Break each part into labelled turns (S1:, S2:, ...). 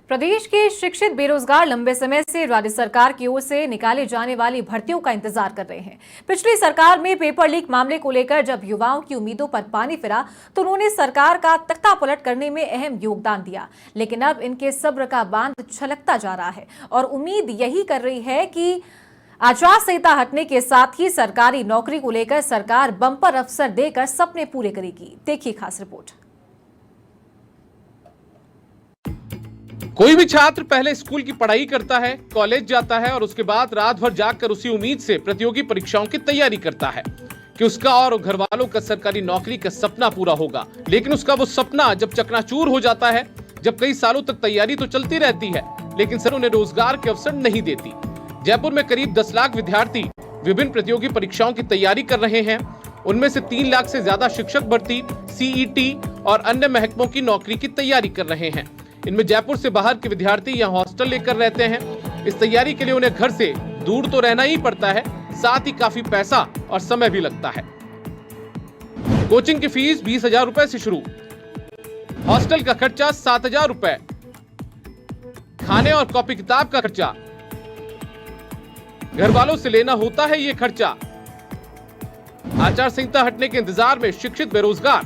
S1: प्रदेश के शिक्षित बेरोजगार लंबे समय से राज्य सरकार की ओर से निकाले जाने वाली भर्तियों का इंतजार कर रहे हैं। पिछली सरकार में पेपर लीक मामले को लेकर जब युवाओं की उम्मीदों पर पानी फिरा तो उन्होंने सरकार का तख्ता पलट करने में अहम योगदान दिया, लेकिन अब इनके सब्र का बांध छलकता जा रहा है और उम्मीद यही कर रही है कि आचार संहिता हटने के साथ ही सरकारी नौकरी को लेकर सरकार बम्पर अवसर देकर सपने पूरे करेगी। देखिए खास रिपोर्ट।
S2: कोई भी छात्र पहले स्कूल की पढ़ाई करता है, कॉलेज जाता है और उसके बाद रात भर जागकर उसी उम्मीद से प्रतियोगी परीक्षाओं की तैयारी करता है कि उसका और घर वालों का सरकारी नौकरी का सपना पूरा होगा। लेकिन उसका वो सपना जब चकनाचूर हो जाता है, जब कई सालों तक तैयारी तो चलती रहती है लेकिन सर उन्हें रोजगार के अवसर नहीं देती। जयपुर में करीब 10 लाख विद्यार्थी विभिन्न प्रतियोगी परीक्षाओं की तैयारी कर रहे हैं। उनमें से 3 लाख से ज्यादा शिक्षक भर्ती, सीईटी और अन्य महकमों की नौकरी की तैयारी कर रहे हैं। इनमें जयपुर से बाहर के विद्यार्थी यहाँ हॉस्टल लेकर रहते हैं। इस तैयारी के लिए उन्हें घर से दूर तो रहना ही पड़ता है, साथ ही काफी पैसा और समय भी लगता है। कोचिंग की फीस 20,000 रुपए से शुरू, हॉस्टल का खर्चा 7,000 रुपए, खाने और कॉपी किताब का खर्चा, घर वालों से लेना होता है ये खर्चा। आचार संहिता हटने के इंतजार में शिक्षित बेरोजगार,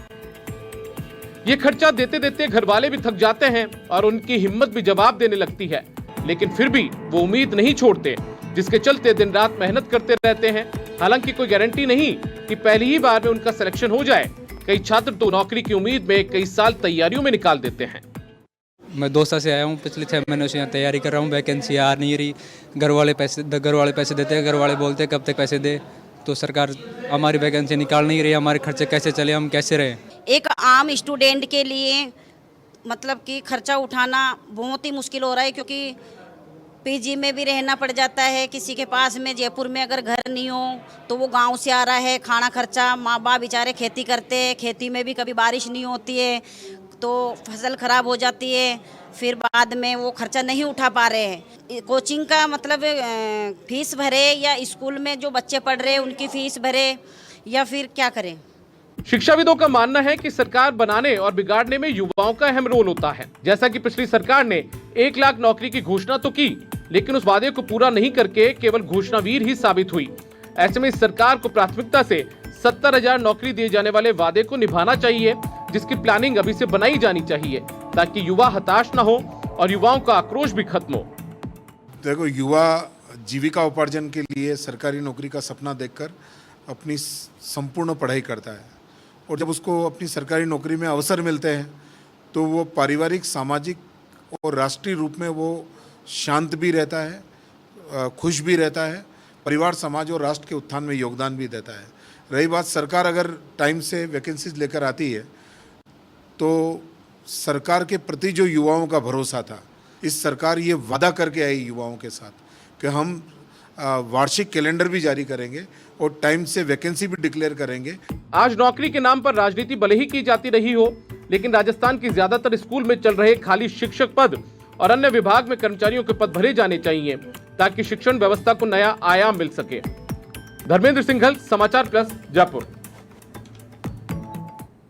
S2: ये खर्चा देते देते घर वाले भी थक जाते हैं और उनकी हिम्मत भी जवाब देने लगती है, लेकिन फिर भी वो उम्मीद नहीं छोड़ते, जिसके चलते दिन रात मेहनत करते रहते हैं। हालांकि कोई गारंटी नहीं कि पहली ही बार में उनका सिलेक्शन हो जाए। कई छात्र तो नौकरी की उम्मीद में कई साल तैयारियों में निकाल देते हैं।
S3: मैं 2 साल से आया हूँ, पिछले 6 महीनों से यहाँ तैयारी कर रहा हूँ। वैकेंसी आ नहीं रही, घर वाले पैसे देते हैं, घर वाले बोलते हैं कब तक पैसे दे, तो सरकार हमारी वैकेंसी निकाल नहीं रही। हमारे खर्चे कैसे चले, हम कैसे रहें।
S4: एक आम स्टूडेंट के लिए मतलब कि खर्चा उठाना बहुत ही मुश्किल हो रहा है, क्योंकि पीजी में भी रहना पड़ जाता है किसी के पास में। जयपुर में अगर घर नहीं हो तो वो गांव से आ रहा है, खाना खर्चा, माँ बाप बेचारे खेती करते हैं, खेती में भी कभी बारिश नहीं होती है तो फसल खराब हो जाती है, फिर बाद में वो खर्चा नहीं उठा पा रहे हैं। कोचिंग का मतलब फीस भरे या स्कूल में जो बच्चे पढ़ रहे हैं उनकी फीस भरे या फिर क्या करें।
S2: शिक्षाविदों का मानना है कि सरकार बनाने और बिगाड़ने में युवाओं का अहम रोल होता है। जैसा कि पिछली सरकार ने 1 लाख नौकरी की घोषणा तो की, लेकिन उस वादे को पूरा नहीं करके केवल घोषणावीर ही साबित हुई। ऐसे में इस सरकार को प्राथमिकता से 70,000 नौकरी दिए जाने वाले वादे को निभाना चाहिए, जिसकी प्लानिंग अभी से बनाई जानी चाहिए ताकि युवा हताश न हो और युवाओं का आक्रोश भी खत्म हो।
S5: देखो, युवा जीविका उपार्जन के लिए सरकारी नौकरी का सपना देखकर अपनी संपूर्ण पढ़ाई करता है और जब उसको अपनी सरकारी नौकरी में अवसर मिलते हैं तो वो पारिवारिक, सामाजिक और राष्ट्रीय रूप में वो शांत भी रहता है, खुश भी रहता है, परिवार, समाज और राष्ट्र के उत्थान में योगदान भी देता है। रही बात, सरकार अगर टाइम से वैकेंसीज लेकर आती है तो सरकार के प्रति जो युवाओं का भरोसा था, इस सरकार ये वादा करके आई युवाओं के साथ कि हम वार्षिक कैलेंडर भी जारी करेंगे और टाइम से वैकेंसी भी डिक्लेयर करेंगे।
S2: आज नौकरी के नाम पर राजनीति भले ही की जाती रही हो, लेकिन राजस्थान की ज्यादातर स्कूल में चल रहे खाली शिक्षक पद और अन्य विभाग में कर्मचारियों के पद भरे जाने चाहिए ताकि शिक्षण व्यवस्था को नया आयाम मिल सके। धर्मेंद्र सिंघल, समाचार प्लस, जयपुर।